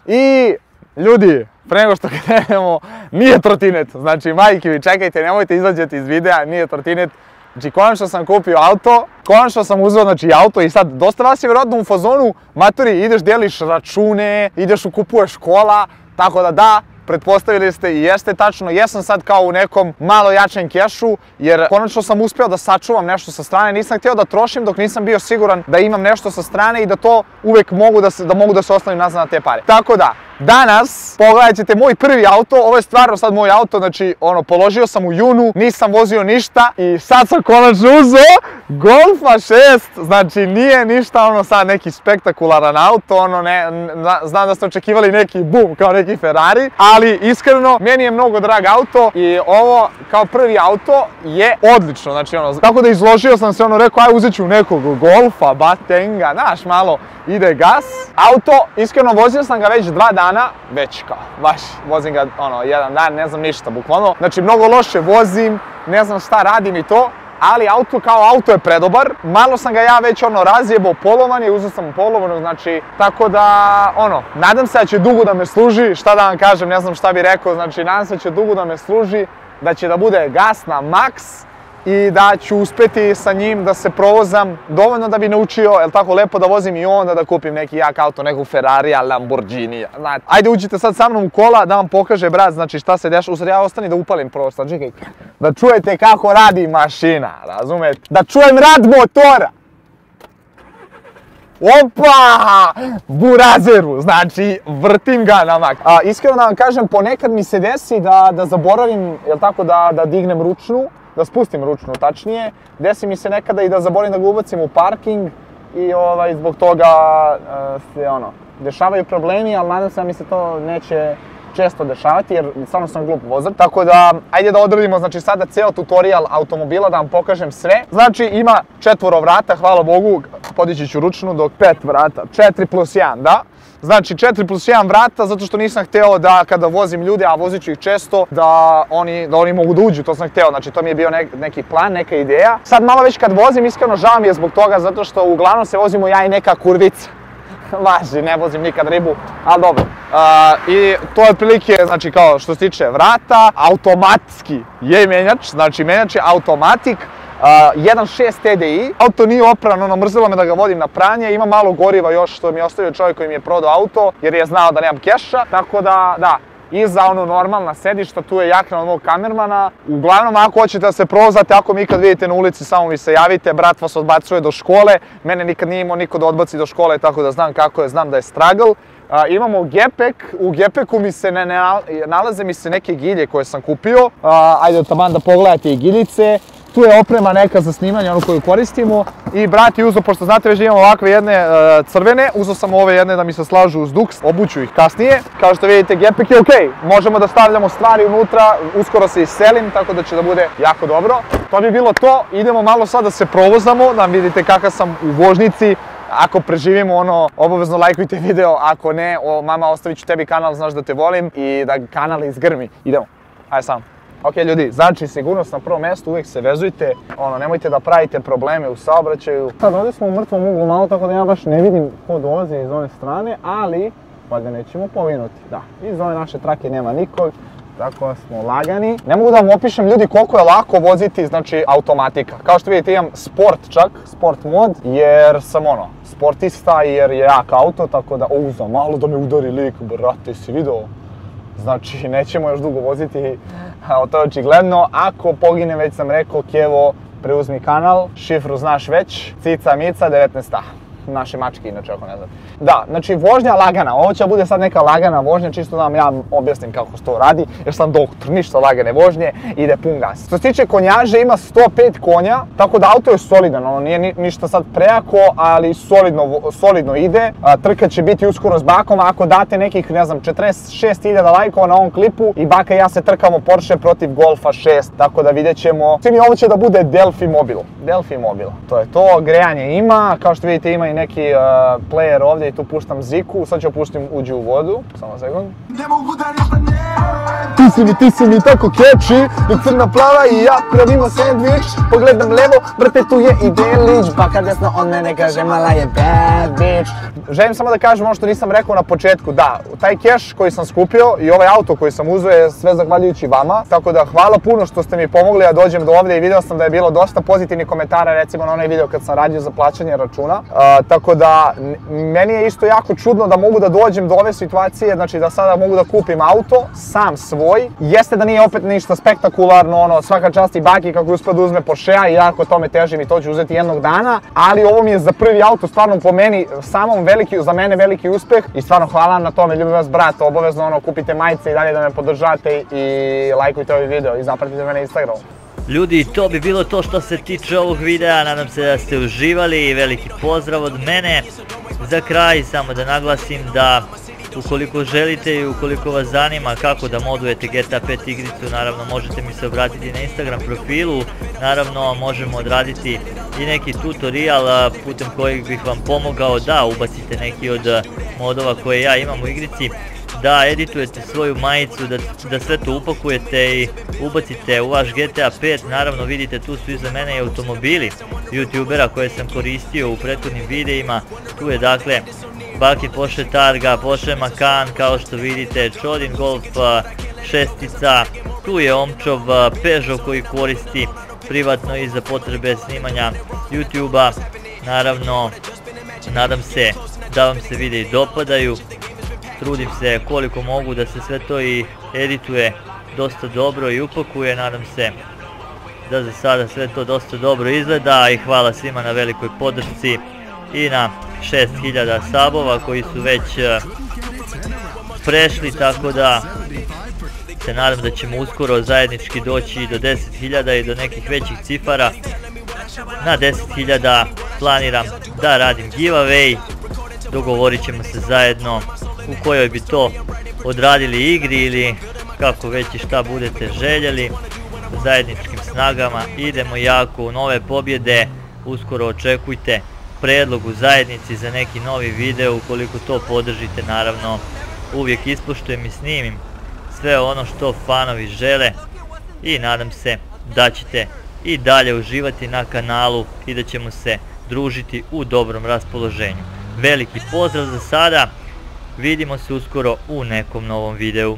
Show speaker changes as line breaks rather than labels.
I ljudi, pre nego što krenemo, nije trotinet. Znači, majke mi, čekajte, nemojte izađeti iz videa, nije trotinet. Znači, konačno sam kupio auto, konačno sam uzeo, znači, auto i sad, dosta vas je vjerojatno u fazonu, maturi, ideš, deliš račune, ideš, kupuješ kola, tako da, pretpostavili ste i jeste tačno, jesam sad kao u nekom malo jačem kešu, jer konačno sam uspio da sačuvam nešto sa strane, nisam htio da trošim dok nisam bio siguran da imam nešto sa strane i da to uvek mogu da se ostavim nazad na te pare. Tako da, danas, pogledat ćete moj prvi auto, ovo je stvarno sad moj auto, znači, položio sam u junu, nisam vozio ništa i sad sam konačno uzeo Golfa 6, znači nije ništa sad neki spektakularan auto, znam da ste očekivali neki boom kao neki Ferrari, ali iskreno, meni je mnogo drag auto i ovo kao prvi auto je odlično, znači tako da izložio sam se rekao, aj uzet ću nekog Golfa, Batenga, znaš, malo ide gas. Auto, iskreno vozio sam ga već 2 dana, već kao, baš vozim ga jedan dan, ne znam ništa, bukvalno. Znači mnogo loše vozim, ne znam šta radim i to, ali auto kao auto je predobar. Malo sam ga ja već razjebao polovanje, uzeo sam polovano, znači, tako da, nadam se da će dugo da me služi, šta da vam kažem, ne znam šta bi rekao, znači, nadam se da će dugo da me služi, da će da bude gas na maks i da ću uspeti sa njim da se provozam dovoljno da bi naučio, jel tako, lepo da vozim i onda da kupim neki jak auto, nekog Ferrarija, Lamborghinija, znate. Ajde uđite sad sa mnom u kola da vam pokaže brat, znači šta se dešava, u stvari ja ostani da upalim prvo, sad čekaj, da čujete kako radi mašina, razumete, da čujem rad motora. Opa! Burazeru, znači vrtim ga na mak. Iskreno da vam kažem, ponekad mi se desi da zaboravim, jel tako, da dignem ručnu, da spustim ručnu tačnije. Desi mi se nekada i da zaboravim da ga ubacim u parking i zbog toga se dešavaju problemi, ali nadam se da mi se to neće često dešavati jer stvarno sam glup vozač. Tako da, ajde da odradimo znači sada ceo tutorial automobila da vam pokažem sve. Znači ima 4 vrata, hvala Bogu, podići ću ručnu dok 5 vrata, 4+1, da? Znači 4+1 vrata zato što nisam hteo da kada vozim ljude, a vozit ću ih često, da oni mogu da uđu, to sam hteo, znači to mi je bio neki plan, neka ideja. Sad malo već kad vozim, iskreno žao mi je zbog toga zato što uglavnom se vozimo ja i neka kurvica. Važi, ne vozim nikad ribu, ali dobro. I to je otprilike, znači kao što se tiče vrata, automatski je menjač, znači menjač je automatik. 1.6 TDI, auto nije opran, mrzelo me da ga vodim na pranje, ima malo goriva još što mi je ostavio čovjek koji mi je prodao auto jer je znao da nemam keša, tako da, iza normalna sedišta, tu je jakna od mog kamermana. Uglavnom, ako hoćete da se provozate, ako mi ikad vidite na ulici, samo mi se javite, brat vas odbacuje do škole, mene nikad nije imao niko da odbaci do škole, tako da znam kako je, znam da je struggle. Imamo gepek, u gepeku mi se nalaze neke gilje koje sam kupio, ajde taman da pogledate i giljice. Tu je oprema neka za snimanje, onu koju koristimo i brat je uzeo, pošto znate već da imam ovakve jedne crvene, uzeo sam ove jedne da mi se slažu uz duks, obuću ih kasnije. Kao što vidite, gepek je okej, možemo da stavljamo stvari unutra, uskoro se iselim, tako da će da bude jako dobro. To bi bilo to, idemo malo sad da se provozamo, da vidite kakav sam u vožnici. Ako preživimo obavezno lajkujte video, ako ne, mama ostavit ću tebi kanal, znaš da te volim i da kanal izgrmi. Idemo, ajde sam. Ok ljudi, znači sigurnost na prvom mjestu, uvijek se vezujte, nemojte da pravite probleme u saobraćaju. Sad ovdje smo u mrtvom uglu malo, tako da ja baš ne vidim ko dolazi iz ove strane, ali valjda nećemo povinuti. Da, iz ove naše trake nema nikog, tako smo lagani. Ne mogu da vam opišem ljudi koliko je lako voziti, znači automatika. Kao što vidite imam sport čak, sport mod, jer sam sportista, jer je jak auto, tako da, za malo da me udari lik, brate, si video? Znači, nećemo još dugo voziti, to je očigledno. Ako pogine, već sam rekao, Kevo, preuzmi kanal, šifru znaš već, Cica Mica 19. Naše mačke, inače, ako ne znate. Da, znači vožnja lagana, ovo će bude sad neka lagana vožnja, čisto da vam ja objasnim kako se to radi, jer sam doktor, ništa lagane vožnje, ide pun gas. Što se tiče konjaže, ima 105 konja, tako da auto je solidan, nije ništa sad prejako, ali solidno ide. Trka će biti uskoro s bakom, ako date nekih, ne znam, 46.000 lajkova na ovom klipu i baka i ja se trkamo Porsche protiv Golfa 6, tako da vidjet ćemo. Ovo će da bude Delphi mobil, to je to, grejanje ima, kao što vidite ima i neki player ovdje i tu puštam ziku, sad ću puštim Uđi u vodu, samo sekund. Ti si mi tako catchy, dok crna plava i ja pravimo sandvič. Pogledam levo, brate tu je i delić, baka desno od mene kaže mala je bad bitch. Želim samo da kažem ono što nisam rekao na početku, da, taj keš koji sam skupio i ovaj auto koji sam uzeo je sve zahvaljujući vama, tako da hvala puno što ste mi pomogli da dođem do ovdje i video sam da je bilo dosta pozitivnih komentara, recimo na onaj video kad sam radio za plaćanje računa, tako da meni je isto jako čudno da mogu da dođem do ove situacije, znači da sada mogu da kupim auto, sam svoj. Jeste da nije opet ništa spektakularno, ono, svaka čast i baki kako uspio da uzme Porschea i jako tome težim i to ću uzeti jednog dana, ali ovo mi je za prvi auto stvarno po meni za mene veliki uspeh i stvarno hvala vam na tome, ljubim vas brat, obavezno ono, kupite majice i dalje da me podržate i lajkujte ovaj video i zapratite me na Instagramu.
Ljudi, to bi bilo to što se tiče ovog videa, nadam se da ste uživali, veliki pozdrav od mene. Za kraj samo da naglasim da ukoliko želite i ukoliko vas zanima kako da modujete GTA 5 igricu, naravno možete mi se obratiti na Instagram profilu, naravno možemo odraditi i neki tutorial putem kojeg bih vam pomogao da ubacite neki od modova koje ja imam u igrici, da editujete svoju majicu, da sve to upakujete i ubacite u vaš GTA 5, naravno vidite tu su iza mene i automobili youtubera koje sam koristio u prethodnim videima, tu je dakle Baki Porsche Targa, Porsche Macan, kao što vidite, Čodin Golf 6, tu je Omčov Peugeot koji koristi privatno i za potrebe snimanja YouTube-a, naravno nadam se da vam se videi dopadaju, trudim se koliko mogu da se sve to i edituje dosta dobro i upakuje, nadam se da za sada sve to dosta dobro izgleda i hvala svima na velikoj podršci i na 6000 sabova koji su već prešli, tako da se nadam da ćemo uskoro zajednički doći i do 10.000 i do nekih većih cifara. Na 10.000 planiram da radim giveaway, dogovorit ćemo se zajedno u kojoj bi to odradili igri ili kako već i šta budete željeli. Zajedničkim snagama idemo jako u nove pobjede, uskoro očekujte predlog u zajednici za neki novi video, ukoliko to podržite naravno uvijek ispoštujem i snimim sve ono što fanovi žele i nadam se da ćete i dalje uživati na kanalu i da ćemo se družiti u dobrom raspoloženju. Veliki pozdrav za sada, vidimo se uskoro u nekom novom videu.